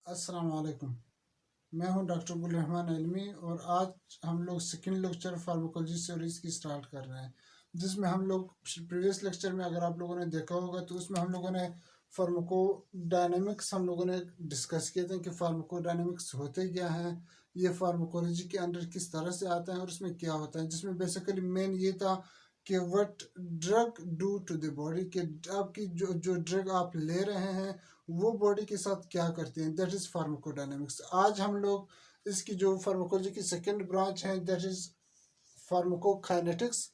अस्सलाम वालेकुम। मैं हूं डॉक्टर अब्दुल रहमान इल्मी और आज हम लोग सेकंड लेक्चर फार्माकोलॉजी सीरीज की स्टार्ट कर रहे हैं, जिसमें हम लोग प्रीवियस लेक्चर में अगर आप लोगों ने देखा होगा तो उसमें हम लोगों ने फार्माकोडायनेमिक्स हम लोगों ने डिस्कस किए थे कि फार्माकोडायनेमिक्स होते क्या हैं, ये फार्माकोलॉजी के अंडर किस तरह से आता है और उसमें क्या होता है, जिसमें बेसिकली मेन ये था कि what drug do to the body, कि आपकी जो जो ड्रग आप ले रहे हैं वो बॉडी के साथ क्या करते हैं, दैट इज फार्माकोडायनेमिक्स। आज हम लोग इसकी जो फार्माकोलॉजी की सेकेंड ब्रांच है दैट इज फार्माकोकाइनेटिक्स,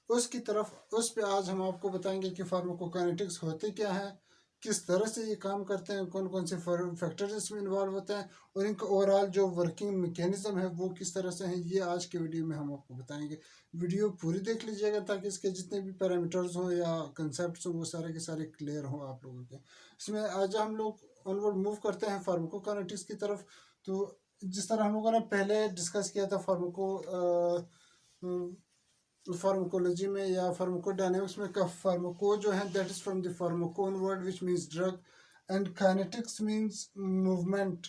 उसकी तरफ उस पे आज हम आपको बताएंगे कि फार्माकोकाइनेटिक्स होते क्या है, किस तरह से ये काम करते हैं, कौन कौन से फैक्टर्स इसमें इन्वॉल्व होते हैं और इनका ओवरऑल जो वर्किंग मैकेनिज्म है वो किस तरह से है, ये आज के वीडियो में हम आपको बताएंगे। वीडियो पूरी देख लीजिएगा ताकि इसके जितने भी पैरामीटर्स हों या कंसेप्ट हों वो सारे के सारे क्लियर हों आप लोगों के। इसमें आज हम लोग ऑनवर्ड मूव करते हैं फार्माकोकाइनेटिक्स की तरफ। तो जिस तरह हम लोगों ने पहले डिस्कस किया था फार्माकोलॉजी में या फार्माकोडायनेमिक्स में, का फार्माको जो है that is from the pharmakon word which means drug and kinetics means movement.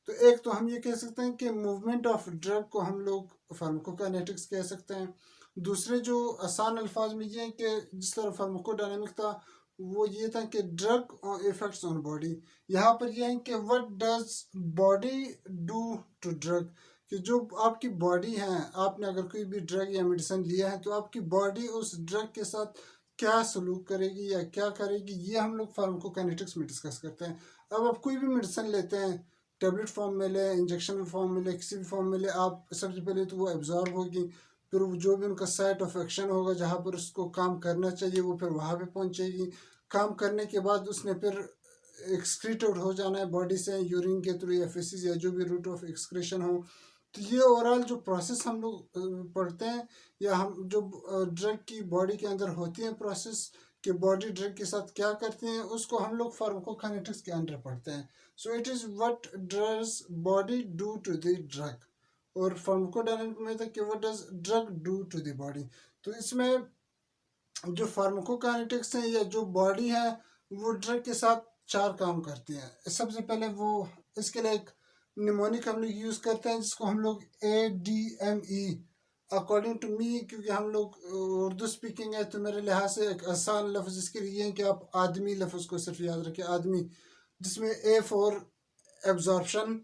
तो एक तो हम ये कह सकते हैं कि मूवमेंट ऑफ ड्रग को हम लोग फार्माकोकाइनेटिक्स कह सकते हैं। दूसरे जो आसान अल्फाज में ये हैं कि जिस तरह फार्माकोडायनेमिक था वो ये था कि ड्रग इफेक्ट्स ऑन बॉडी। यहाँ पर यह है कि what does body do to drug, कि जो आपकी बॉडी है, आपने अगर कोई भी ड्रग या मेडिसिन लिया है तो आपकी बॉडी उस ड्रग के साथ क्या सलूक करेगी या क्या करेगी, ये हम लोग फार्माकोकाइनेटिक्स में डिस्कस करते हैं। अब आप कोई भी मेडिसिन लेते हैं, टेबलेट फॉर्म में ले, इंजेक्शन फॉर्म में ले, किसी भी फॉर्म में ले, आप सबसे पहले तो वो एब्जॉर्ब होगी, फिर जो भी उनका साइट ऑफ एक्शन होगा जहाँ पर उसको काम करना चाहिए वो फिर वहाँ पे पहुँचेगी। काम करने के बाद उसने फिर एक्सक्रीट आउट हो जाना है बॉडी से यूरिन के थ्रू या फेसिस या जो भी रूट ऑफ एक्सक्रेशन हो। तो ये ओवरऑल जो प्रोसेस हम लोग पढ़ते हैं या हम जो ड्रग की बॉडी के अंदर होती है प्रोसेस, कि बॉडी ड्रग के साथ क्या करती हैं, उसको हम लोग फार्माकोकाइनेटिक्स के अंदर पढ़ते हैं। So it is what does body do to the drug, और फार्माकोडायनेमिक में था कि what does drug do to the body. तो इसमें जो फार्माकोकाइनेटिक्स है या जो बॉडी है वो ड्रग के साथ चार काम करती है। सबसे पहले वो इसके लिए एक निमोनिक हम लोग यूज़ करते हैं जिसको हम लोग ADME, अकॉर्डिंग टू मी, क्योंकि हम लोग उर्दू स्पीकिंग है तो मेरे लिहाज से एक आसान लफ्ज़ इसके लिए है कि आप आदमी लफ्ज़ को सिर्फ याद रखें, आदमी, जिसमें A for absorption,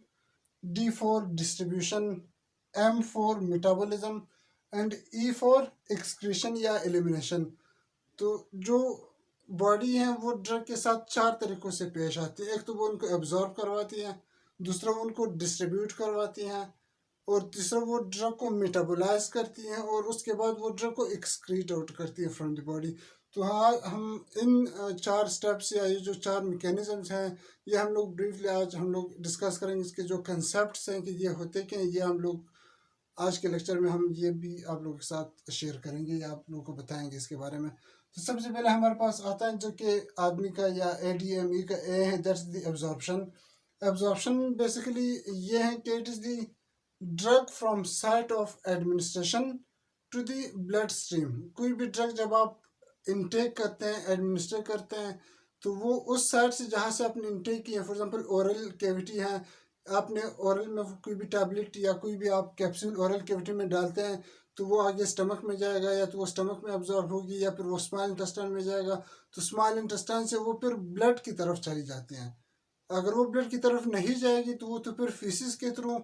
D for distribution, M for metabolism and E for excretion या एलिमिनेशन। तो जो बॉडी है वो ड्रग के साथ चार तरीक़ों से पेश आती है। एक तो वो उनको एब्जॉर्ब करवाती है, दूसरा वो उनको डिस्ट्रीब्यूट करवाती हैं, और तीसरा वो ड्रग को मेटाबोलाइज करती हैं, और उसके बाद वो ड्रग को एक्सक्रीट आउट करती है फ्रॉम द बॉडी। तो हाँ, हम इन चार स्टेप्स या ये जो चार मैकेनिज्म्स हैं ये हम लोग ब्रीफली आज हम लोग डिस्कस करेंगे। इसके जो कंसेप्ट्स हैं कि ये होते क्या हैं, ये हम लोग आज के लेक्चर में हम ये भी आप लोगों के साथ शेयर करेंगे या आप लोगों को बताएंगे इसके बारे में। तो सबसे पहले हमारे पास आता है जो कि आदमी का या ADME का A है, that's the absorption. Absorption basically ये है कि it is the drug from site of administration to the blood stream. कोई भी ड्रग जब आप इनटेक करते हैं, एडमिनिस्टर करते हैं, तो वो उस साइड से जहाँ से आपने इनटेक किया, फॉर एग्जांपल ओरल कैविटी है, आपने ओरल में कोई भी टैबलेट या कोई भी आप कैप्सूल ओरल कैविटी में डालते हैं तो वो आगे स्टमक में जाएगा, या तो वो स्टमक में अब्जॉर्ब होगी या फिर वो स्मॉल इंटेस्टाइन में जाएगा। तो स्मॉल इंटेस्टाइन से वो फिर ब्लड की तरफ चली जाती हैं। अगर वो ब्लड की तरफ नहीं जाएगी तो वो तो फिर फीसिस के थ्रू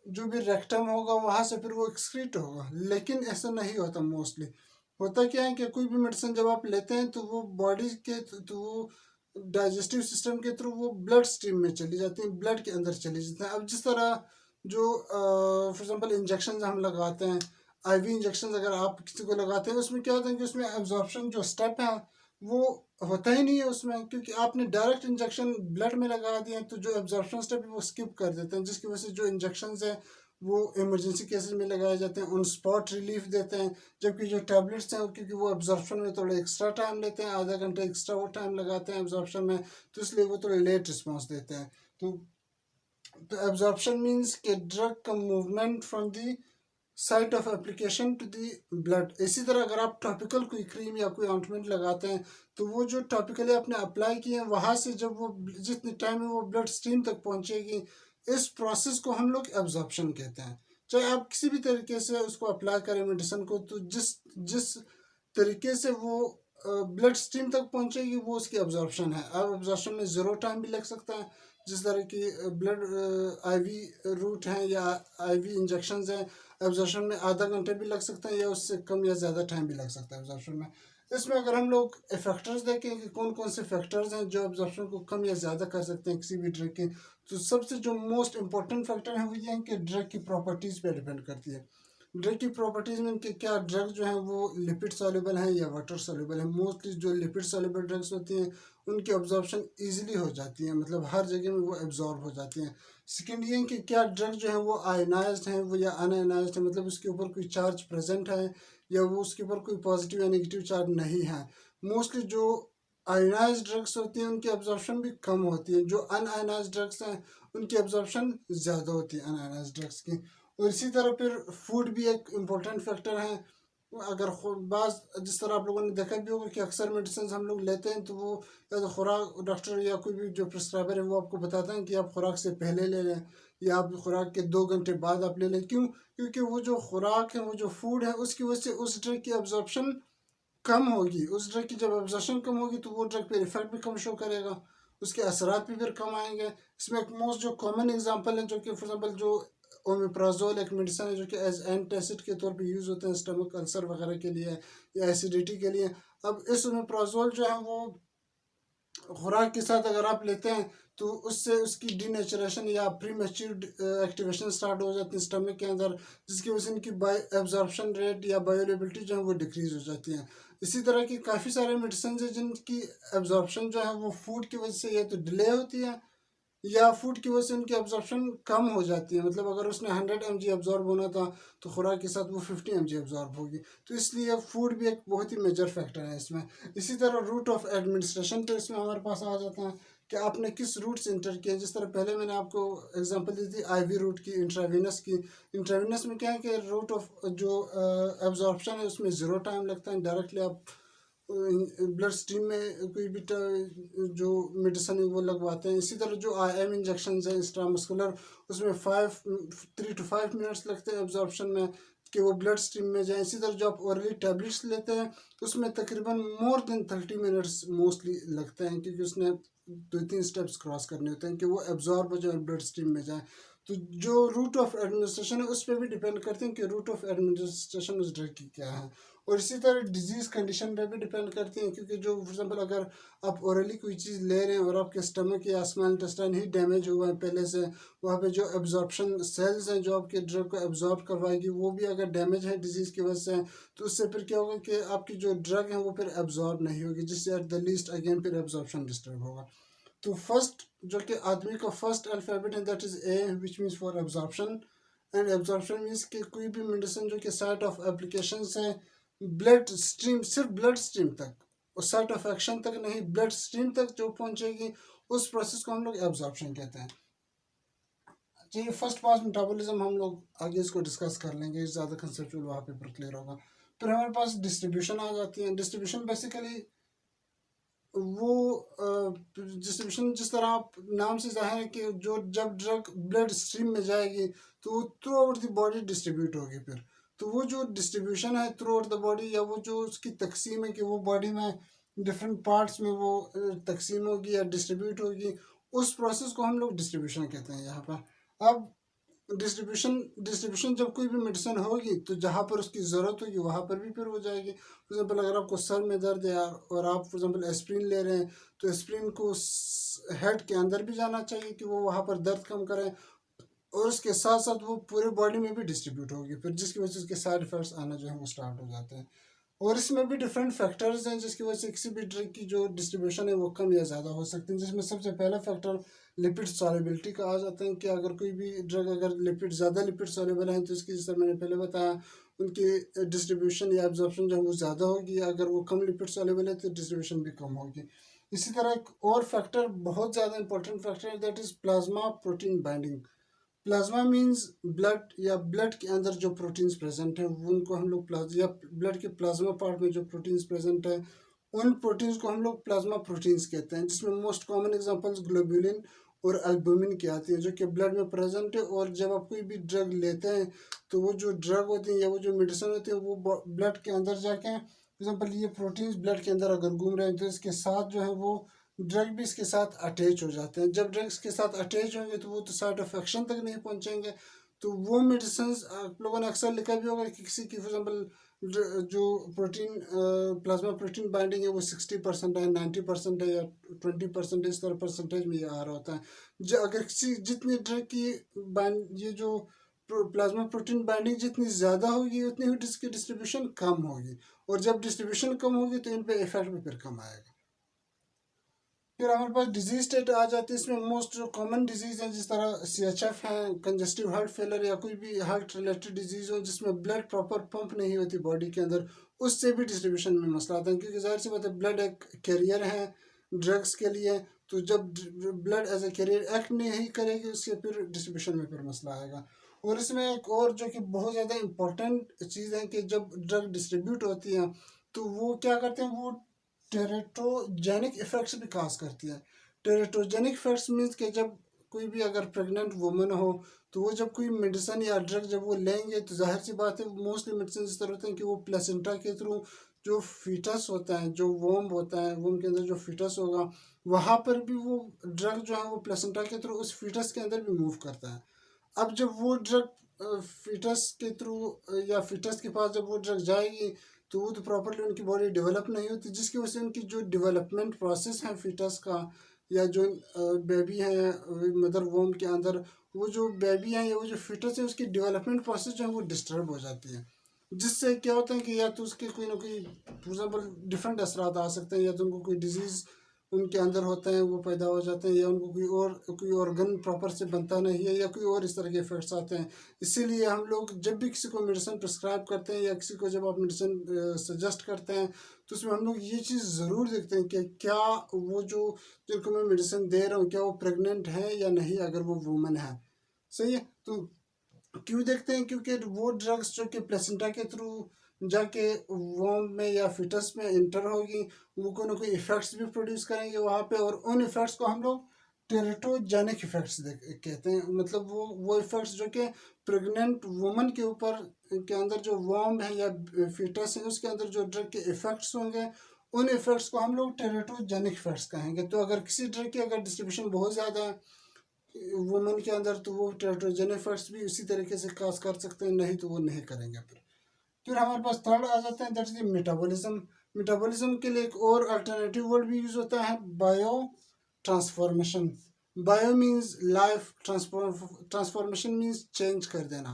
जो भी रेक्टम होगा वहाँ से फिर वो एक्सक्रीट होगा। लेकिन ऐसा नहीं होता मोस्टली। होता क्या है कि कोई भी मेडिसिन जब आप लेते हैं तो वो बॉडी के तो वो डाइजेस्टिव सिस्टम के थ्रू वो ब्लड स्ट्रीम में चली जाती हैं, ब्लड के अंदर चली जाती हैं। अब जिस तरह जो फॉर एग्जांपल इंजेक्शन हम लगाते हैं, IV इंजेक्शन अगर आप किसी को लगाते हैं उसमें क्या होता है कि उसमें एब्जॉर्प्शन जो स्टेप है वो होता ही नहीं है उसमें, क्योंकि आपने डायरेक्ट इंजेक्शन ब्लड में लगा दिए तो जो एब्जॉर्प्शन स्टेप है वो स्किप कर देते हैं, जिसकी वजह से जो इंजेक्शन है वो इमरजेंसी केसेस में लगाए जाते हैं, ऑन स्पॉट रिलीफ देते हैं। जबकि जो टैबलेट्स हैं क्योंकि वो एब्जॉर्प्शन में थोड़ा एक्स्ट्रा टाइम लेते हैं, आधा घंटा एक्स्ट्रा वो टाइम लगाते हैं एब्जॉर्प्शन में, तो इसलिए वो थोड़ा लेट रिस्पॉन्स देते हैं। तो एब्जॉर्प्शन मीन्स के ड्रग का movement from the site of application to the blood. इसी तरह अगर आप टॉपिकल कोई क्रीम या कोई ऑइंटमेंट लगाते हैं तो वो जो टॉपिकली आपने अप्लाई किए हैं वहाँ से जब वो जितने टाइम में वो ब्लड स्ट्रीम तक पहुँचेगी, इस प्रोसेस को हम लोग एब्जॉर्प्शन कहते हैं। चाहे आप किसी भी तरीके से उसको अप्लाई करें मेडिसिन को, तो जिस जिस तरीके से वो ब्लड स्ट्रीम तक पहुंचेगी वो उसकी एब्जॉर्प्शन है। अब एब्जॉर्प्शन में ज़ीरो टाइम भी लग सकता है, जिस तरह की ब्लड आईवी रूट हैं या आईवी इंजेक्शंस हैं, एब्जॉर्प्शन में आधा घंटे भी लग सकता है या उससे कम या ज़्यादा टाइम भी लग सकता है एब्जॉर्प्शन में। इसमें अगर हम लोग फैक्टर्स देखें कि कौन कौन से फैक्टर्स हैं जो एब्जॉर्प्शन को कम या ज़्यादा कर सकते हैं किसी भी ड्रग के, तो सबसे जो मोस्ट इंपॉर्टेंट फैक्टर है वो ये है कि ड्रग की प्रॉपर्टीज़ पे डिपेंड करती है। ड्रग की प्रॉपर्टीज में कि क्या ड्रग जो है वो लिपिड सॉल्युबल है या वाटर सॉल्युबल है। मोस्टली जो लिपिड सॉल्युबल ड्रग्स होती हैं उनकी एब्जॉर्प्शन इजीली हो जाती है, मतलब हर जगह में वो एब्जॉर्ब हो जाती हैं। सेकेंड ये कि क्या ड्रग जो है वो आयनाइज्ड है वो या अनआयनाइज्ड है, मतलब उसके ऊपर कोई चार्ज प्रेजेंट है या वो उसके ऊपर कोई पॉजिटिव या नेगेटिव चार्ज नहीं है। मोस्टली जो आयनाइज्ड ड्रग्स होती हैं उनकी एब्जॉर्प्शन भी कम होती है, जो अनआयनाइज्ड ड्रग्स हैं उनकी एब्जॉर्प्शन ज़्यादा होती है अनआयनाइज्ड ड्रग्स की। और इसी तरह फिर फूड भी एक इम्पोर्टेंट फैक्टर है। अगर बाज जिस तरह आप लोगों ने देखा भी होगा कि अक्सर मेडिसिन हम लोग लेते हैं तो वो या तो खुराक डॉक्टर या कोई भी जो प्रिस्क्राइबर है वो आपको बताता है कि आप खुराक से पहले ले लें या आप खुराक के 2 घंटे बाद आप ले लें। क्यों? क्योंकि वो जो खुराक है वो जो फूड है उसकी वजह से उस ड्रग की एब्जॉर्प्शन कम होगी। उस ड्रग की जब एब्जॉर्प्शन कम होगी तो वो ड्रग पे इफेक्ट भी कम शो करेगा, उसके असरात भी फिर कम आएंगे। इसमें एक मोस्ट जो कॉमन एग्जांपल है जो कि फॉर एग्जांपल जो ओमेप्राजोल एक मेडिसिन है जो कि एज एंटासिड के तौर पे यूज़ होते हैं स्टमक अल्सर वगैरह के लिए या एसिडिटी के लिए। अब इस ओमेप्राजोल जो है वो खुराक के साथ अगर आप लेते हैं तो उससे उसकी डीनेचुरेशन या प्री मैच्योर्ड एक्टिवेशन स्टार्ट हो जाती है स्टमक के अंदर, जिसकी वजह से इनकी एब्जॉर्प्शन रेट या बायोलेबिलिटी जो है वो डिक्रीज हो जाती है। इसी तरह की काफ़ी सारे मेडिसिन है जिनकी एब्जॉर्प्शन जो है वो फूड की वजह से या तो डिले होती है या फूड की वजह से उनकी एब्जॉर्प्शन कम हो जाती है। मतलब अगर उसने 100 mg एब्जॉर्ब होना था तो खुराक के साथ वो 50 mg एब्जॉर्ब होगी। तो इसलिए फूड भी एक बहुत ही मेजर फैक्टर है इसमें। इसी तरह रूट ऑफ एडमिनिस्ट्रेशन तो इसमें हमारे पास आ जाता है कि आपने किस रूट से इंटर किया। जिस तरह पहले मैंने आपको एग्जांपल दी थी आईवी रूट की, इंट्रावीनस की। इंट्रावीनस में क्या है कि रूट ऑफ जो एब्जॉर्प्शन है उसमें ज़ीरो टाइम लगता है, डायरेक्टली आप ब्लड स्ट्रीम में कोई भी जो मेडिसिन है वो लगवाते हैं। इसी तरह जो IM इंजेक्शन है इंट्रामस्कुलर, उसमें 3 to 5 मिनट्स लगते हैं एब्जॉर्प्शन में कि वो ब्लड स्ट्रीम में जाए। इसी तरह जो आप ओरली टैबलेट्स लेते हैं उसमें तकरीबन मोर देन 30 मिनट्स मोस्टली लगते हैं, क्योंकि उसने 2-3 स्टेप्स क्रॉस करने होते हैं कि वो एब्जॉर्ब हो जाए ब्लड स्ट्रीम में जाए। तो जो रूट ऑफ एडमिनिस्ट्रेशन है उस पर भी डिपेंड करते हैं कि रूट ऑफ एडमिनिस्ट्रेशन उस ड्रग की क्या है। और इसी तरह डिजीज़ कंडीशन पे भी डिपेंड करती हैं, क्योंकि जो फॉर एग्जांपल अगर आप ओरली कोई चीज़ ले रहे हैं और आपके स्टमक या स्मॉल इंटेस्टाइन ही डैमेज हुआ है पहले से, वहाँ पे जो एब्जॉर्प्शन सेल्स हैं जो आपके ड्रग को एब्जॉर्ब करवाएगी वो भी अगर डैमेज है डिजीज़ की वजह से, तो उससे फिर क्या होगा कि आपकी जो ड्रग है वो फिर एब्जॉर्ब नहीं होगी, जिससे एट द लीस्ट अगेन फिर एब्जॉर्प्शन डिस्टर्ब होगा। तो फर्स्ट जो कि आदमी का फर्स्ट अल्फ़ाबेट है that is A, which means for absorption. And absorption means कि कोई भी मेडिसिन जो कि साइट ऑफ एप्लीकेशन है ब्लड स्ट्रीम, सिर्फ ब्लड स्ट्रीम तक, और साइट ऑफ एक्शन तक नहीं, ब्लड स्ट्रीम तक जो पहुंचेगी उस प्रोसेस को हम लोग एब्जॉर्प्शन कहते हैं। जी, फर्स्ट पास मेटाबॉलिज्म हम लोग आगे इसको डिस्कस कर लेंगे, ज़्यादा कंसेप्चुअल वहाँ पे पर क्लियर होगा। फिर हमारे पास डिस्ट्रीब्यूशन आ जाती है। डिस्ट्रीब्यूशन बेसिकली वो डिस्ट्रीब्यूशन जिस तरह आप नाम से जाहिर है कि जो जब ड्रग ब्लड स्ट्रीम में जाएगी तो वो through out the body distribute होगी। फिर तो वो जो डिस्ट्रीब्यूशन है थ्रू आउट द बॉडी, या वो जो उसकी तकसीम है कि वो बॉडी में डिफरेंट पार्ट्स में वो तकसीम होगी या डिस्ट्रीब्यूट होगी, उस प्रोसेस को हम लोग डिस्ट्रीब्यूशन कहते हैं यहाँ पर। अब डिस्ट्रीब्यूशन डिस्ट्रीब्यूशन जब कोई भी मेडिसिन होगी तो जहाँ पर उसकी ज़रूरत होगी वहाँ पर भी फिर हो जाएगी। फॉर एग्जांपल अगर आपको सर में दर्द है और आप फॉर एग्जांपल एस्प्रिन ले रहे हैं तो एस्प्रिन को हेड के अंदर भी जाना चाहिए कि वो वहाँ पर दर्द कम करें, और उसके साथ साथ वो पूरे बॉडी में भी डिस्ट्रीब्यूट होगी फिर, जिसकी वजह से उसके साइड इफेक्ट्स आना जो है वो स्टार्ट हो जाते हैं। और इसमें भी डिफरेंट फैक्टर्स हैं जिसकी वजह से किसी भी ड्रग की जो डिस्ट्रीब्यूशन है वो कम या ज़्यादा हो सकती है, जिसमें सबसे पहला फैक्टर लिपिड सॉल्युबिलिटी का आ जाता है कि अगर कोई भी ड्रग अगर लिपिड ज़्यादा लिपिड सॉल्युबल है तो इसकी, जैसे मैंने पहले बताया, उनकी डिस्ट्रीब्यूशन या एब्जॉर्प्शन जो है वो ज़्यादा होगी। अगर वो कम लिपिड सॉल्युबल है तो डिस्ट्रीब्यूशन भी कम होगी। इसी तरह एक और फैक्टर बहुत ज़्यादा इंपॉर्टेंट फैक्टर है that is plasma protein binding. Plasma means blood या ब्लड के अंदर जो प्रोटीन्स प्रेजेंट हैं उनको हम लोग या ब्लड के प्लाज्मा पार्ट में जो प्रोटीन्स प्रेजेंट है उन प्रोटीन्स को हम लोग प्लाज्मा प्रोटीन्स कहते हैं, जिसमें मोस्ट कॉमन एग्जांपल्स ग्लोबुलिन और एल्बुमिन की आती है जो कि ब्लड में प्रेजेंट है। और जब आप कोई भी ड्रग लेते हैं तो वो जो ड्रग होती है या वो जो मेडिसिन होती है वो ब्लड के अंदर जाके एग्जाम्पल ये प्रोटीन्स ब्लड के अंदर अगर घूम रहे हैं तो इसके साथ जो है वो ड्रग भी इसके साथ अटैच हो जाते हैं। जब ड्रग्स के साथ अटैच होंगे तो वो तो साइड ऑफ एक्शन तक नहीं पहुंचेंगे। तो वो मेडिसिन आप लोगों ने अक्सर लिखा भी होगा कि किसी की फॉर एग्जाम्पल जो प्रोटीन प्लाज्मा प्रोटीन बाइंडिंग है वो 60% है, 90% है या 20% इस तरह परसेंटेज में ये आ रहा होता है। जो अगर किसी जितनी ड्रग की ये जो प्लाज्मा प्रोटीन बाइंडिंग जितनी ज़्यादा होगी उतनी ही इसकी डिस्ट्रीब्यूशन कम होगी, और जब डिस्ट्रीब्यूशन कम होगी तो इन पे इफेक्ट भी फिर कम आएगा। फिर हमारे पास डिजीज स्टेट आ जाती है। इसमें मोस्ट जो कॉमन डिजीज हैं जिस तरह CHF है, कंजेस्टिव हार्ट फेलर या कोई भी हार्ट रिलेटेड डिजीज हो जिसमें ब्लड प्रॉपर पंप नहीं होती बॉडी के अंदर, उससे भी डिस्ट्रीब्यूशन में मसला आता है। क्योंकि जाहिर सी बात है ब्लड एक कैरियर है ड्रग्स के लिए, तो जब blood as a carrier act नहीं करेगी उसके फिर डिस्ट्रीब्यूशन में फिर मसला आएगा। और इसमें एक और जो कि बहुत ज़्यादा इम्पोर्टेंट चीज़ है कि जब ड्रग डिस्ट्रीब्यूट होती है तो वो क्या करते हैं, वो टेरेटोजेनिक इफेक्ट्स भी काज करती है। टेरेटोजेनिक इफेक्ट्स मीन्स कि जब कोई भी अगर प्रेग्नेंट वुमन हो तो वो जब कोई मेडिसिन या ड्रग जब वो लेंगे तो जाहिर सी बात है मोस्टली मेडिसिन इस तरह होते हैं कि वो प्लेसेंटा के थ्रू जो फीटस होता है, जो वोम होता है, वोम के अंदर जो फीटस होगा वहाँ पर भी वो ड्रग जो है वो प्लेसेंटा के थ्रू उस फीटस के अंदर भी मूव करता है। अब जब वो ड्रग फीटस के थ्रू या फीटस के पास जब वो ड्रग जाएगी तो वो तो प्रॉपरली उनकी बॉडी डेवलप नहीं होती, जिसकी वजह से उनकी जो डेवलपमेंट प्रोसेस है फीटस का या जो बेबी है मदर वोम के अंदर, वो जो बेबी है या वो जो फीटस है उसकी डेवलपमेंट प्रोसेस जो है वो डिस्टर्ब हो जाती है। जिससे क्या होता है कि या तो उसके कोई ना कोई फॉर एग्जाम्पल डिफरेंट असरात आ सकते हैं, या तो उनको कोई डिजीज़ उनके अंदर होते हैं वो पैदा हो जाते हैं, या उनको कोई ऑर्गन प्रॉपर से बनता नहीं है, या कोई और इस तरह के इफेक्ट्स आते हैं। इसीलिए हम लोग जब भी किसी को मेडिसिन प्रिस्क्राइब करते हैं या किसी को जब आप मेडिसिन सजेस्ट करते हैं तो उसमें हम लोग ये चीज़ ज़रूर देखते हैं कि क्या वो जो जिनको मैं मेडिसिन दे रहा हूँ क्या वो प्रेग्नेंट है या नहीं, अगर वो वुमन है। सही है। तो क्यों देखते हैं, क्योंकि वो ड्रग्स जो कि प्लेसेंटा के थ्रू जाके वोम में या फिटस में इंटर होगी वो कोई ना कोई इफेक्ट्स भी प्रोड्यूस करेंगे वहाँ पे, और उन इफेक्ट्स को हम लोग टेरेटोजेनिक इफेक्ट्स कहते हैं। मतलब वो इफेक्ट्स जो कि प्रेग्नेंट वुमन के ऊपर के अंदर जो वोम है या फिटस है उसके अंदर जो ड्रग के इफेक्ट्स होंगे उन इफेक्ट्स को हम लोग टेरेटोजेनिक इफेक्ट्स कहेंगे। तो अगर किसी ड्रग की अगर डिस्ट्रीब्यूशन बहुत ज़्यादा है वुमेन के अंदर तो वो टेरेटोजेनिक इफेक्ट्स भी उसी तरीके से काज कर सकते हैं, नहीं तो वो नहीं करेंगे। फिर हमारे पास थर्ड आ जाता है दैट इज मेटाबॉलिज्म। मेटाबॉलिज्म के लिए एक और अल्टरनेटिव वर्ड भी यूज होता है bio transformation. Bio means life, transformation means change कर देना।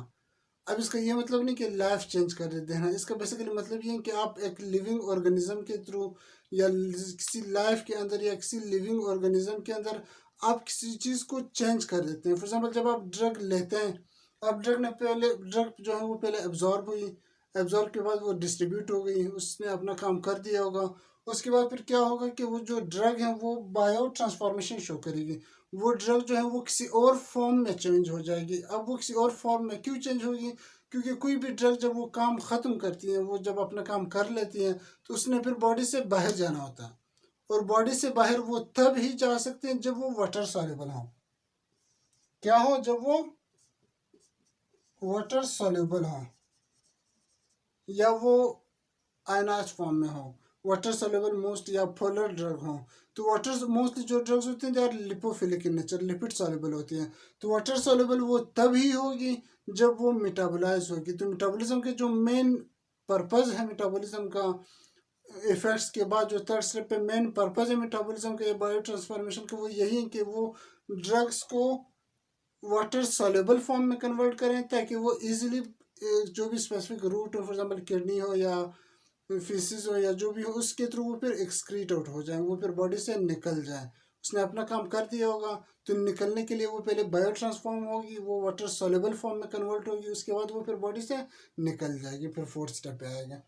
अब इसका ये मतलब नहीं कि लाइफ चेंज कर देना, इसका बेसिकली मतलब ये है कि आप एक लिविंग ऑर्गेनिज्म के थ्रू या किसी लाइफ के अंदर या किसी लिविंग ऑर्गेनिज्म के अंदर आप किसी चीज़ को चेंज कर देते हैं। फॉर एग्जाम्पल जब आप ड्रग लेते हैं, अब ड्रग जो है वो पहले एब्जॉर्ब हुई, एब्जॉर्ब के बाद वो डिस्ट्रीब्यूट हो गई, उसने अपना काम कर दिया होगा। उसके बाद फिर क्या होगा कि वो जो ड्रग है वो बायो ट्रांसफॉर्मेशन शो करेगी। वो ड्रग जो है वो किसी और फॉर्म में चेंज हो जाएगी। अब वो किसी और फॉर्म में क्यों चेंज होगी, क्योंकि कोई भी ड्रग जब वो काम ख़त्म करती है, वो जब अपना काम कर लेती है तो उसने फिर बॉडी से बाहर जाना होता है, और बॉडी से बाहर वो तब ही जा सकते हैं जब वो वाटर सॉल्युबल हो। क्या हो, जब वो वाटर सॉल्युबल हो या वो आयनाइज फॉर्म में हो। वाटर सॉल्युबल मोस्ट या पोलर ड्रग हो। तो वाटर मोस्टली जो ड्रग्स होते हैं they are lipophilic in nature, lipid soluble होती हैं। तो वाटर सॉल्युबल वो तब ही होगी जब वो मेटाबोलाइज होगी। तो मेटाबॉलिज्म के जो मेन पर्पज़ है मेटाबॉलिज्म का इफेक्ट्स के बाद जो थर्ड स्टेप पे मेन पर्पज़ है मेटाबॉलिज्म के बायो ट्रांसफॉर्मेशन का वो यही है कि वो ड्रग्स को वाटर सॉल्युबल फॉर्म में कन्वर्ट करें ताकि वो इजीली जो भी स्पेसिफिक रूट हो, फॉर एग्जांपल किडनी हो या फीसिस हो या जो भी हो, उसके थ्रू वो फिर एक्सक्रीट आउट हो जाए, वो फिर बॉडी से निकल जाए। उसने अपना काम कर दिया होगा तो निकलने के लिए वो पहले बायो ट्रांसफॉर्म होगी, वो वाटर सॉल्युबल फॉर्म में कन्वर्ट होगी, उसके बाद वो फिर बॉडी से निकल जाएगी, फिर फोर्थ स्टेप पे आएगा।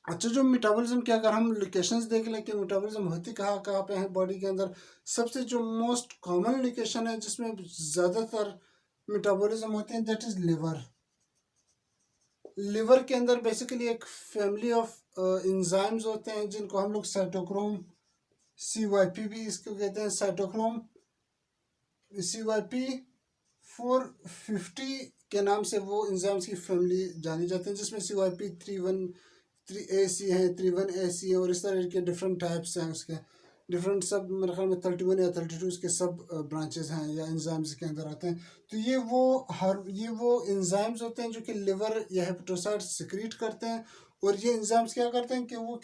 अच्छा, जो मेटाबॉलिज्म के अगर हम लोकेशंस देख लें कि मेटाबॉलिज्म होती कहाँ कहाँ पे है बॉडी के अंदर, सबसे जो मोस्ट कॉमन लोकेशन है जिसमें ज़्यादातर मेटाबॉलिज्म होते हैं, दैट इज लिवर। लिवर के अंदर बेसिकली एक फैमिली ऑफ इंजाइम्स होते हैं जिनको हम लोग साइटोक्रोम CYP भी इसको कहते हैं, साइटोक्रोम CYP 450 के नाम से वो इंजाइम्स की फैमिली जानी जाती है, जिसमें CYP 31AC है, 31AC है, और इस तरह के डिफरेंट टाइप्स हैं उसके, डिफरेंट सब मेरे ख्याल में 31 या 32 के सब ब्रांचेस हैं या इंजाइम्स के अंदर आते हैं। तो ये वो इंजाइम्स होते हैं जो कि लिवर या हेपेटोसाइट सिक्रीट करते हैं, और ये इंजाइम्स क्या करते हैं कि वो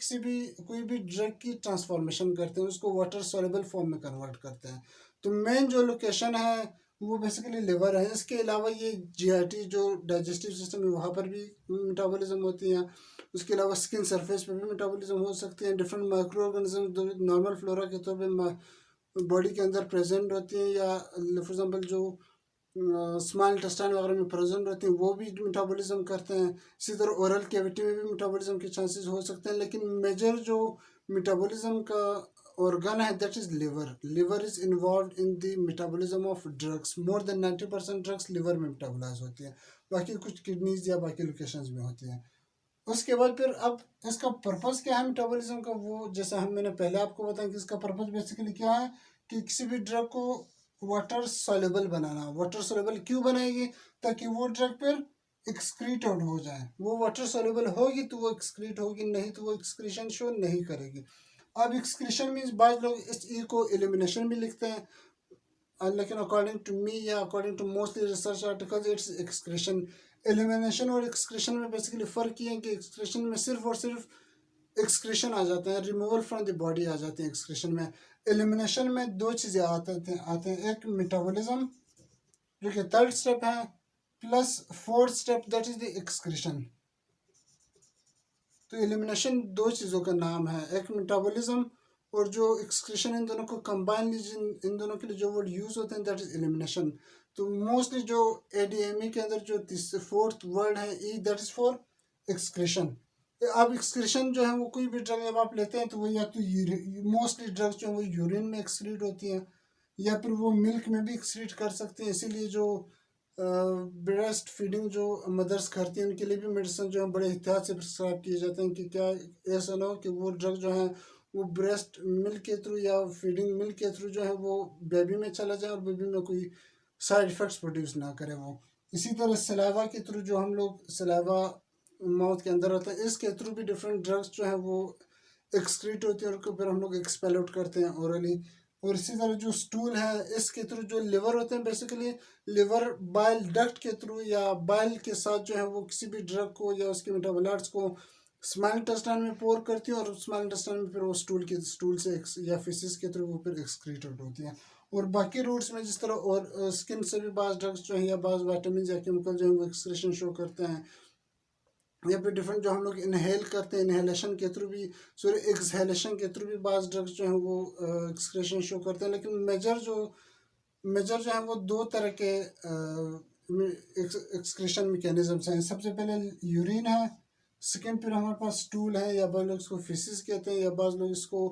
कोई भी ड्रग की ट्रांसफॉर्मेशन करते हैं, उसको वाटर सॉल्युबल फॉर्म में कन्वर्ट करते हैं। तो मेन जो लोकेशन है वो बेसिकली लिवर है। इसके अलावा ये GIT जो डाइजेस्टिव सिस्टम है वहाँ पर भी मेटाबॉलिज्म होती है। उसके अलावा स्किन सरफेस पे भी मेटाबॉलिज्म हो सकते हैं। Different micro organism normal flora के तौर पे बॉडी के अंदर प्रेजेंट होती हैं, या फॉर एग्जांपल जो स्मॉल इंटेस्टाइन वगैरह में प्रेजेंट रहते हैं वो भी मेटाबॉलिज्म करते हैं। इसी तरह ओरल कैविटी में भी मेटाबॉलिज्म के चांसेस हो सकते हैं, लेकिन मेजर जो मेटाबॉलिज्म का organ है that is liver is involved in the metabolism of drugs, more than 90% drugs liver में मेटाबोलाइज होती है, बाकी कुछ किडनीज या बाकी लोकेशंस में होती है। उसके बाद फिर अब इसका पर्पस क्या है मेटाबॉलिज्म का, वो जैसा मैंने पहले आपको बताया कि इसका पर्पस बेसिकली क्या है कि किसी भी ड्रग को वाटर सॉल्युबल बनाना। वाटर सॉल्युबल क्यों बनाएगी, ताकि वो ड्रग फिर एक्सक्रीट आउट हो जाए। वो वाटर सॉल्युबल होगी तो वो एक्सक्रीट होगी, नहीं तो वो एक्सक्रीशन शो नहीं करेगी। अब एक्सक्रीशन मीन्स बाद लोग इस ई को एलिमिनेशन भी लिखते हैं, लेकिन अकॉर्डिंग टू मी या according to mostly research articles it's excretion. Elimination और एक्सक्रीशन में बेसिकली फ़र्क ये है कि एक्सक्रीशन में सिर्फ और सिर्फ एक्सक्रीशन आ जाते हैं, रिमूवल फ्रॉम द बॉडी आ जाते हैं एक्सक्रीशन में। एलिमिनेशन में दो चीज़ें आते हैं, एक मेटाबॉलिज्म जो कि थर्ड स्टेप है, plus fourth step that is the excretion. तो एलिमिनेशन दो चीज़ों का नाम है, एक मेटाबॉलिज्म और जो एक्सक्रीशन, इन दोनों को कंबाइन, इन दोनों के लिए जो वर्ड यूज़ होते हैं दैट इज एलिमिनेशन। तो मोस्टली जो ADME के अंदर जो फोर्थ वर्ड है ई, दैट इज फॉर एक्सक्रीशन। अब एक्सक्रीशन जो है वो कोई भी ड्रग जब आप लेते हैं तो वो या तो मोस्टली ड्रग्स जो है वो यूरिन में एक्सक्रीट होती हैं, या फिर वो मिल्क में भी एक्सक्रीट कर सकते हैं। इसीलिए जो ब्रेस्ट फीडिंग जो मदर्स करती हैं उनके लिए भी मेडिसिन जो है बड़े एहतियात से प्रिस्क्राइब किए जाते हैं कि क्या ऐसा ना हो कि वो ड्रग जो है वो ब्रेस्ट मिल्क के थ्रू या फीडिंग मिल्क के थ्रू जो है वो बेबी में चला जाए और बेबी में कोई साइड इफ़ेक्ट्स प्रोड्यूस ना करे वो। इसी तरह सलाइवा के थ्रू जो हम लोग सलाइवा माउथ के अंदर रहता है, इसके थ्रू भी डिफरेंट ड्रग्स जो है वो एक्सक्रीट होती है और फिर हम लोग एक्सपेल आउट करते हैं ओरली। और इसी तरह जो स्टूल है इसके थ्रू जो लिवर होते हैं बेसिकली लिवर बाइल डक्ट के थ्रू या बाइल के साथ जो है वो किसी भी ड्रग को या उसके मेटाबोलाइट्स को स्मॉल इंटेस्टाइन में पोर करती है, और स्मॉल इंटेस्टाइन में फिर वो स्टूल से या फिसिस के थ्रू वो फिर एक्सक्रीट आउट होती है। और बाकी रूट्स में जिस तरह और स्किन से भी बाज़ ड्रग्स जो है या बाज़ वाइटामिन या केमिकल जो है वो एक्सक्रीशन शो करते हैं, या फिर डिफरेंट जो हम लोग इनहेल करते हैं इनहेलेशन के थ्रू भी, सॉरी एक्सहेलेशन के थ्रू भी बाज़ ड्रग्स जो हैं वो एक्सक्रीशन शो करते हैं। लेकिन मेजर जो है वो दो तरह के एक्सक्रीशन मैकेनिज्म्स हैं। सबसे पहले यूरिन है, सेकेंड फिर हमारे पास स्टूल है, या बाज़ लोग इसको फिसिस कहते हैं, या बाज़ लोग इसको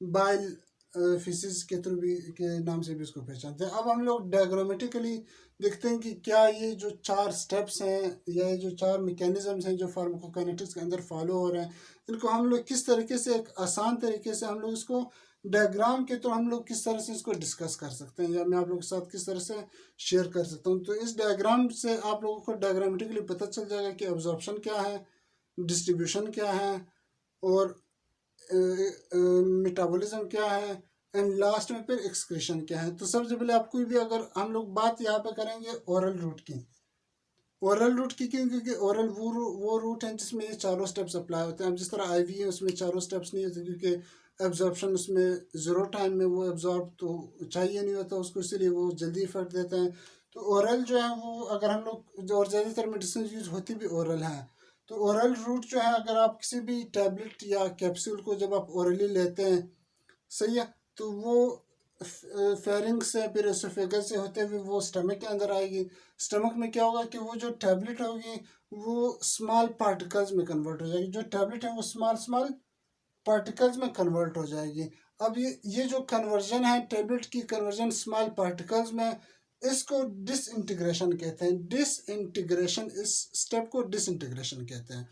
बाइल फिसिस के थ्रू भी के नाम से भी इसको पहचानते हैं। अब हम लोग डायग्रामेटिकली देखते हैं कि क्या ये जो चार स्टेप्स हैं या ये जो चार मैकेनिज्म्स हैं जो फार्माकोकाइनेटिक्स के अंदर फॉलो हो रहे हैं, इनको हम लोग किस तरीके से एक आसान तरीके से हम लोग इसको डायग्राम के तो हम लोग किस तरह से इसको डिस्कस कर सकते हैं, या मैं आप लोगों के साथ किस तरह से शेयर कर सकता हूँ। तो इस डायग्राम से आप लोगों को डायग्रामेटिकली पता चल जाएगा कि अब्जॉर्प्शन क्या है, डिस्ट्रीब्यूशन क्या है, और मेटाबॉलिज्म क्या है, एंड लास्ट में फिर एक्सक्रीशन क्या है। तो सबसे पहले आप कोई भी अगर हम लोग बात यहाँ पे करेंगे ओरल रूट की, ओरल रूट की क्यों, क्योंकि ओरल वो रूट है जिसमें ये चारों स्टेप्स अप्लाई होते हैं। अब जिस तरह IV है उसमें चारों स्टेप्स नहीं होते, क्योंकि एब्जॉर्प्शन उसमें ज़ीरो टाइम में वो एब्जॉर्ब तो चाहिए नहीं होता उसको, इसीलिए वो जल्दी इफेक्ट देता है। तो ओरल जो है वो अगर हम लोग, और ज़्यादातर मेडिसिन यूज होती भी ओरल है, तो ओरल रूट जो है अगर आप किसी भी टैबलेट या कैप्सूल को जब आप ओरली लेते हैं, सही है, तो वो फेरिंग से फिर एसोफेगस से होते हुए वो स्टमक के अंदर आएगी। स्टमक में क्या होगा कि वो जो टैबलेट होगी वो स्मॉल पार्टिकल्स में कन्वर्ट हो जाएगी, जो टैबलेट है वो स्मॉल स्मॉल पार्टिकल्स में कन्वर्ट हो जाएगी। अब ये जो कन्वर्जन है टैबलेट की, कन्वर्जन स्मॉल पार्टिकल्स में इसको डिसइंटीग्रेशन कहते हैं। डिसइंटीग्रेशन, इस स्टेप को डिसइंटीग्रेशन कहते हैं।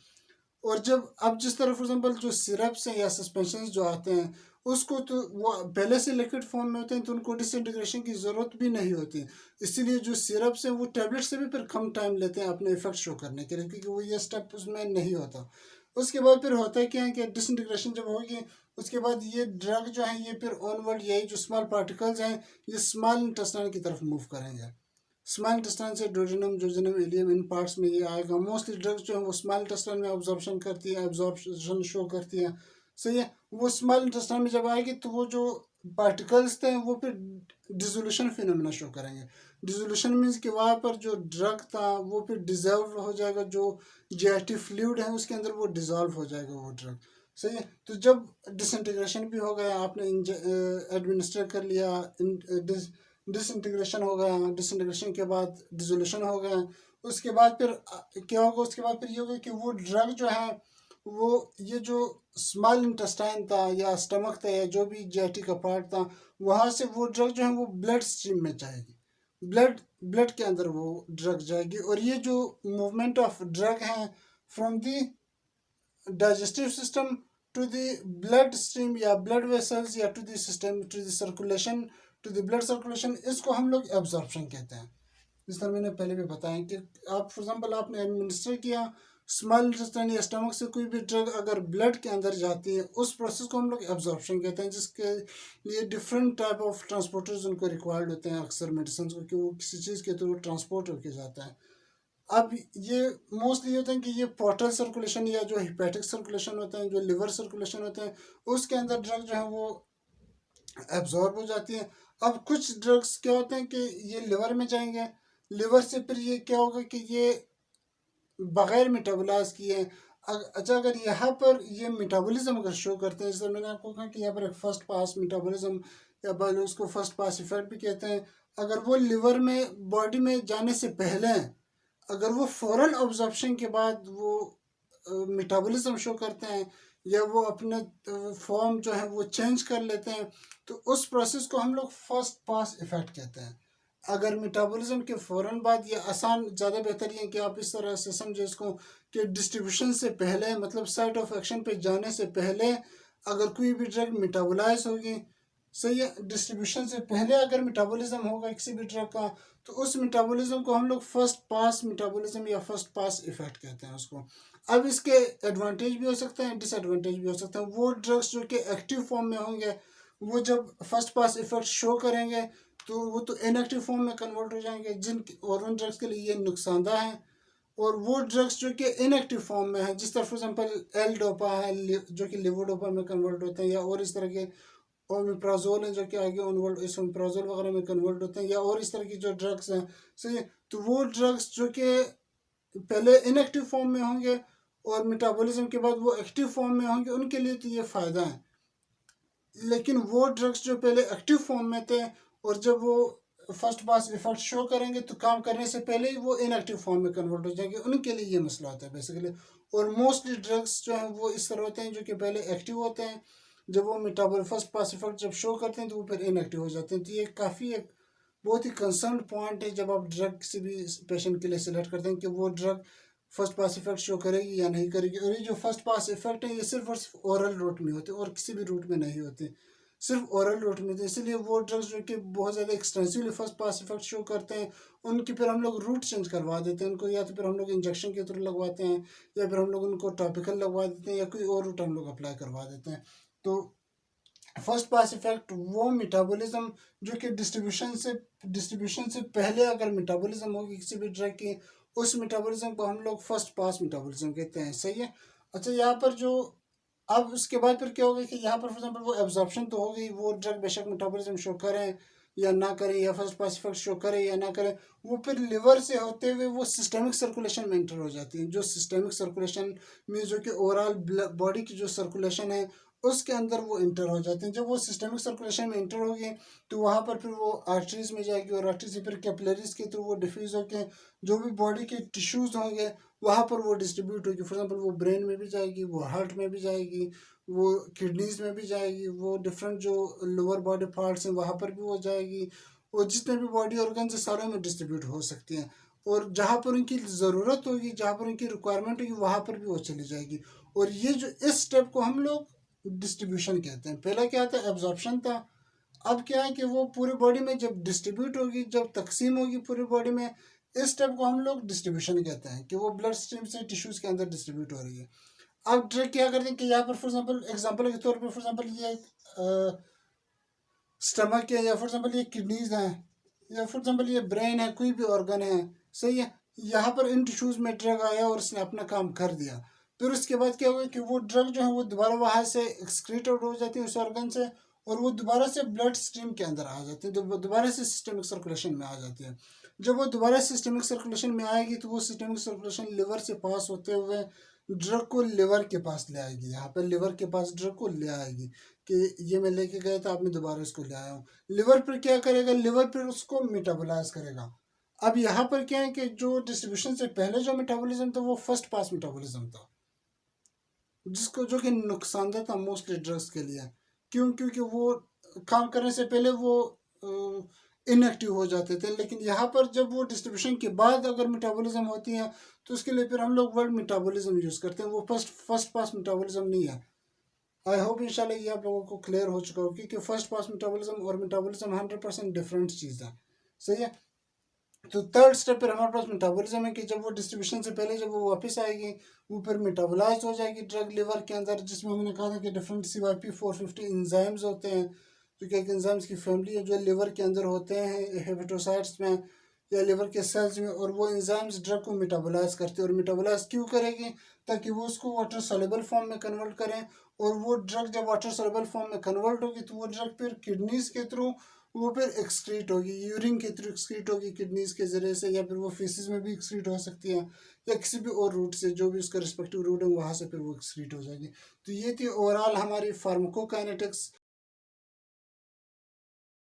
और जब अब जिस तरह फॉर एग्जांपल जो सिरप्स हैं या सस्पेंशन जो आते हैं उसको तो वो पहले से लिक्विड फॉर्म में होते हैं तो उनको डिसइंटीग्रेशन की ज़रूरत भी नहीं होती। इसीलिए जो सिरप्स हैं वो टैबलेट से भी फिर कम टाइम लेते हैं अपने इफेक्ट शो करने के लिए, क्योंकि वो ये स्टेप उसमें नहीं होता। उसके बाद फिर होता है क्या है कि डिसइंटीग्रेशन जब होगी उसके बाद ये ड्रग जो है ये फिर ऑनवर्ड यही जो स्मॉल पार्टिकल्स हैं ये स्मॉल इंटेस्टाइन की तरफ मूव करेंगे। स्मॉल इंटेस्टाइन से डोडेनम, जोजेनम, इलियम इन पार्ट्स में ये आएगा। मोस्टली ड्रग्स जो है वो स्मॉल इंटेस्टाइन में ऑब्जॉर्प्शन करती है, एब्जॉर्प्शन शो करती है। सही है, वो स्मॉल इंटेस्टाइन में जब आएगी तो वो जो पार्टिकल्स थे वो फिर डिसोल्यूशन फिनोमेना शो करेंगे। डिसोल्यूशन मीन्स कि वहाँ पर जो ड्रग था वो फिर डिजॉल्व हो जाएगा, जो जीआईटी फ्लूइड है उसके अंदर वो डिजॉल्व हो जाएगा वो ड्रग। सही है, तो जब डिसइंटीग्रेशन भी हो गया, आपने एडमिनिस्टर कर लिया, डिसइंटीग्रेशन हो गया, डिसइंटीग्रेशन के बाद डिसोल्यूशन हो गया, उसके बाद फिर क्या होगा, उसके बाद फिर ये होगा कि वो ड्रग जो है वो ये जो स्मॉल इंटेस्टाइन था या स्टमक था या जो भी जीआईटी का पार्ट था वहाँ से वो ड्रग जो है वो ब्लड स्ट्रीम में जाएगी, ब्लड ब्लड के अंदर वो ड्रग जाएगी। और ये जो मूवमेंट ऑफ ड्रग है from the digestive system to the blood stream या ब्लड वेसल्स या to the system to the circulation to the blood circulation, इसको हम लोग एब्जॉर्प्शन कहते हैं। जिस तरह मैंने पहले भी बताया कि आप फॉर एग्जांपल आपने एडमिनिस्टर किया स्मॉल इंटेस्टाइन या स्टमक से कोई भी ड्रग अगर ब्लड के अंदर जाती है उस प्रोसेस को हम लोग एब्जॉर्प्शन कहते हैं, जिसके लिए डिफरेंट टाइप ऑफ ट्रांसपोर्टर्स उनको रिक्वायर्ड होते हैं अक्सर मेडिसिन को, कि वो किसी चीज़ के थ्रू ट्रांसपोर्ट होकर जाता है। अब ये मोस्टली होता है कि ये पोर्टल सर्कुलेशन या जो हिपैटिक सर्कुलेशन होते हैं, जो लिवर सर्कुलेशन होते हैं, उसके अंदर ड्रग जो है वो एब्जॉर्ब हो जाती है। अब कुछ ड्रग्स क्या होते हैं कि ये लिवर में जाएंगे, लिवर से फिर ये क्या होगा कि ये बगैर मेटाबोलाइज किए अच्छा अगर यहाँ पर ये मेटाबॉलिज्म अगर शो करते हैं, जैसे मैंने आपको कहा कि यहाँ पर एक फर्स्ट पास मेटाबॉलिज्म या बाद उसको फर्स्ट पास इफेक्ट भी कहते हैं, अगर वो लिवर में बॉडी में जाने से पहले अगर वो फौरन ऑब्जॉर्प्शन के बाद वो मेटाबॉलिज्म शो करते हैं या वो अपने फॉर्म जो है वो चेंज कर लेते हैं, तो उस प्रोसेस को हम लोग फर्स्ट पास इफेक्ट कहते हैं। अगर मेटाबॉलिज्म के फ़ौरन बाद ये आसान ज़्यादा बेहतर है कि आप इस तरह से समझे इसको कि डिस्ट्रीब्यूशन से पहले मतलब साइट ऑफ एक्शन पे जाने से पहले अगर कोई भी ड्रग मेटाबोलाइज होगी, सही है, डिस्ट्रीब्यूशन से पहले अगर मेटाबॉलिज्म होगा किसी भी ड्रग का तो उस मेटाबॉलिज्म को हम लोग फर्स्ट पास मेटाबॉलिज्म या फर्स्ट पास इफेक्ट कहते हैं उसको। अब इसके एडवांटेज भी हो सकते हैं, डिसएडवांटेज भी हो सकते हैं। वो ड्रग्स जो कि एक्टिव फॉर्म में होंगे वो जब फर्स्ट पास इफेक्ट शो करेंगे तो वो तो इनएक्टिव फॉर्म में कन्वर्ट हो जाएंगे, जिन और उन ड्रग्स के लिए ये नुकसानदा है। और वो ड्रग्स जो कि इनएक्टिव फॉर्म में है, जिस तरह फॉर एग्जांपल एल डोपा है जो कि लिवोडोपा में कन्वर्ट होते हैं, या और इस तरह के ओमिप्राजोल हैं जो कि आगे ऑनवर्ड इस ओमिप्राजोल वगैरह में कन्वर्ट होते हैं, या और इस तरह की जो ड्रग्स हैं, सही, तो वो ड्रग्स जो कि पहले इनएक्टिव फॉर्म में होंगे और मेटाबॉलिज्म के बाद वो एक्टिव फॉर्म में होंगे उनके लिए तो ये फ़ायदा है। लेकिन वो ड्रग्स जो पहले एक्टिव फॉर्म में थे और जब वो फर्स्ट पास इफेक्ट शो करेंगे तो काम करने से पहले ही वो इनएक्टिव फॉर्म में कन्वर्ट हो जाएंगे, उनके लिए ये मसला होता है बेसिकली। और मोस्टली ड्रग्स जो हैं वो इस तरह होते हैं जो कि पहले एक्टिव होते हैं, जब वो मेटाबॉल फर्स्ट पास इफेक्ट जब शो करते हैं तो वो फिर इनएक्टिव हो जाते हैं। तो ये काफ़ी एक बहुत ही कंसर्न पॉइंट है जब आप ड्रग किसी भी पेशेंट के लिए सिलेक्ट करते हैं कि वो drug first pass effect show करेगी या नहीं करेगी। और ये जो फर्स्ट पास इफेक्ट है ये सिर्फ और सिर्फ ओरल रूट में होते हैं और किसी भी रूट में नहीं होते, सिर्फ ओरल रूट में थे। इसलिए वो ड्रग्स जो कि बहुत ज़्यादा extensively first pass effect show करते हैं उनकी फिर हम लोग रूट चेंज करवा देते हैं उनको, या तो फिर हम लोग इंजेक्शन के थ्रू लगवाते हैं या फिर हम लोग उनको टॉपिकल लगवा देते हैं या कोई और रूट हम लोग अप्लाई करवा देते हैं। तो फर्स्ट पास इफेक्ट वो मेटाबॉलिज्म जो कि डिस्ट्रीब्यूशन से पहले अगर मेटाबॉलिज्म होगी किसी भी ड्रग की, उस मेटाबॉलिज्म को हम लोग फर्स्ट पास मेटाबॉलिज्म कहते हैं। सही है, अच्छा यहाँ पर जो अब उसके बाद फिर क्या होगा कि यहाँ पर फॉर एग्जाम्पल वो एब्जॉर्प्शन तो हो गई, वो ड्रग बेशक मेटाबॉलिज्म शो करें या ना करें या फर्स्ट पास इफेक्ट शो करें या ना करें, वो फिर लिवर से होते हुए वो सिस्टमिक सर्कुलेशन में इंटर हो जाती है। जो सिस्टमिक सर्कुलेशन में जो कि ओवरऑल बॉडी की जो सर्कुलेशन है उसके अंदर वो इंटर हो जाते हैं। जब वो सिस्टमिक सर्कुलेशन में इंटर होगी तो वहाँ पर फिर वो आर्टरीज में जाएगी और आर्टरी से फिर कैपिलरीज के थ्रू वो डिफ्यूज़ होकर जो भी बॉडी के टिश्यूज़ होंगे वहाँ पर वो डिस्ट्रीब्यूट होगी। फॉर एग्जांपल वो ब्रेन में भी जाएगी, वो हार्ट में भी जाएगी, वो किडनीज में भी जाएगी, वो डिफरेंट जो लोअर बॉडी पार्ट्स हैं वहाँ पर भी वो जाएगी, और जितने भी बॉडी ऑर्गन्स है सारों में डिस्ट्रीब्यूट हो सकती हैं, और जहाँ पर उनकी ज़रूरत होगी, जहाँ पर उनकी रिक्वायरमेंट होगी, वहाँ पर भी वो चली जाएगी। और ये जो इस स्टेप को हम लोग डिस्ट्रीब्यूशन कहते हैं। पहला क्या था, एब्जॉर्प्शन था। अब क्या है कि वो पूरी बॉडी में जब डिस्ट्रीब्यूट होगी, जब तकसीम होगी पूरी बॉडी में, इस स्टेप को हम लोग डिस्ट्रीब्यूशन कहते हैं, कि वो ब्लड स्ट्रीम से टिश्यूज़ के अंदर डिस्ट्रीब्यूट हो रही है। अब ड्रग क्या करते हैं कि यहाँ पर फॉर एग्जाम्पल के तौर पर, फॉर एग्जाम्पल ये स्टमक है, या फॉर एग्जाम्पल ये किडनीज हैं, या फॉर एग्जाम्पल ये ब्रेन है, कोई भी ऑर्गन है, सही है। यहाँ पर इन टिश्यूज में ड्रग आया और उसने अपना काम कर दिया। फिर उसके बाद क्या होगा कि वो ड्रग जो है वो दोबारा वहाँ से एक्सक्रीट आउट हो जाती है उस ऑर्गन से, और वो दोबारा से ब्लड स्ट्रीम के अंदर आ जाती है, तो दोबारा से सिस्टमिक सर्कुलेशन में आ जाती है। जब वो दोबारा सिस्टमिक सर्कुलेशन में आएगी तो वो सिस्टमिक सर्कुलेशन लिवर से पास होते हुए ड्रग को लिवर के पास ले आएगी। यहाँ पर लिवर के पास ड्रग को ले आएगी कि ये मैं लेके गया था, अब मैं दोबारा इसको ले आया हूँ। लिवर पर क्या करेगा, लिवर पर उसको मेटाबोलाइज करेगा। अब यहाँ पर क्या है कि जो डिस्ट्रीब्यूशन से पहले जो मेटाबॉलिज्म था वो फर्स्ट पास मेटाबॉलिज्म था, जिसको जो कि नुकसानदेह था मोस्टली ड्रग्स के लिए। क्यों? क्योंकि वो काम करने से पहले वो इनएक्टिव हो जाते थे। लेकिन यहाँ पर जब वो डिस्ट्रीब्यूशन के बाद अगर मेटाबॉलिज्म होती है तो उसके लिए फिर हम लोग वर्ड मेटाबॉलिज्म यूज़ करते हैं, वो फर्स्ट पास मेटाबॉलिज्म नहीं है। आई होप इंशाल्लाह ये आप लोगों को क्लियर हो चुका होगा कि फर्स्ट पास मेटाबॉलिज्म और मेटाबॉलिज्म 100% डिफरेंट चीज़ है, सही है। तो थर्ड स्टेप पर हमारे पास मेटाबॉलिज्म है कि जब वो डिस्ट्रीब्यूशन से पहले जब वो वापस आएगी वो फिर मेटाबोलाइज हो जाएगी ड्रग लिवर के अंदर, जिसमें हमने कहा था कि डिफरेंट CYP450 इंजाइम्स होते हैं, जो कि एक इंजाइम्स की फैमिली है जो लिवर के अंदर होते हैं हेपेटोसाइट्स में या लिवर के सेल्स में, और वो इंजाइम्स ड्रग को मेटाबोलाइज करते हैं। और मेटाबोलाइज क्यों करेगी? ताकि वो उसको वाटर सोल्यूबल फॉर्म में कन्वर्ट करें, और वो ड्रग जब वाटर सोल्यूबल फॉर्म में कन्वर्ट होगी तो वो ड्रग फिर किडनीज के थ्रू वो फिर एक्सक्रीट होगी, यूरिन के थ्रू एक्सक्रीट होगी किडनीज के ज़रिए से, या फिर वो फीसिस में भी एक्सक्रीट हो सकती है, या किसी भी और रूट से, जो भी उसका रिस्पेक्टिव रूट है वहाँ से फिर वो एक्सक्रीट हो जाएगी। तो ये थी ओवरऑल हमारी फार्माकोकाइनेटिक्स